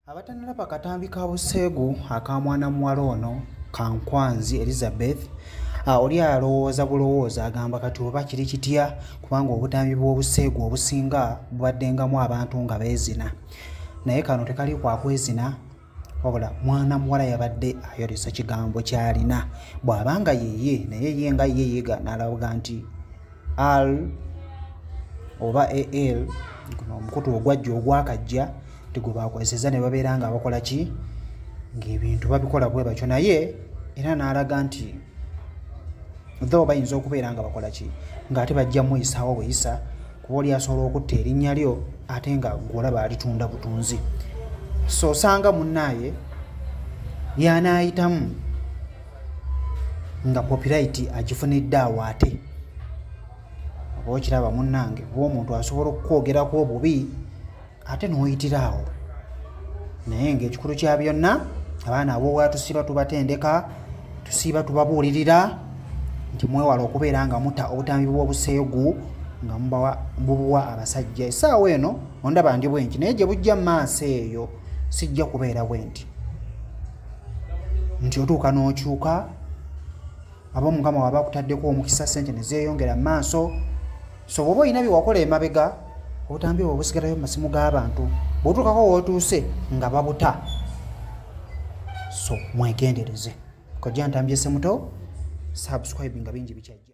Abatanalaba katambi ka buseegu aka mwana muwala ono Kankwanzi Elizabeth oli alowooza bulowooza agamba kati oba kiri kitya kubanga obutambi bw'obuseegu obusinga bubaddengamu abantu nga beezina naye kano tekali kwa kwezina wabula mwana muwala yabadde ayolesa kigambo ky'alina bw'abanga yeye naye ye nga ye yeegaana alaga nti R oba AL omukutu ogwajja ogwakajja gwe bakozesa ne babeera nga bakola ki ng'ebintu babikola bwe batyo naye era n'alaga nti though bayinza okubeera nga bakola ki ng'ate bajja muyisaawo buyisa kuba oli asobola okutta erinnya lyo ate nga gw'olaba alitunda butunzi so osanga munnaaye y'anaayitamu nga copyright agifunidde awo ate oba okiraba munnange kuba omuntu asobola okukwogerako obubi ate n'oyitira awo naye ng'ekikulu kya byonna abaana aboobwa tusiiba tubatendeka tusiiba tubabuulirira nti mwewala okubeera nga mutta obutambi bw'obuseegu nga mubuwa abasajja essaawa eno ondaba ndi bwenti naye gye bujja mu maaso eyo sijja kubeera bwenti nti otuuka n'okyuka ab'omukama waba akutaddeko omukisa ssente ne zeeyongera mu maaso so bw'oba olina bye wakola emabega obutambi obwo busigalayo mu masimu g'abantu bw'otuukako w'otuuse nga babuta so mwegendereze kojja ntambye Ssemuto subscribe nga bingi bikyajja.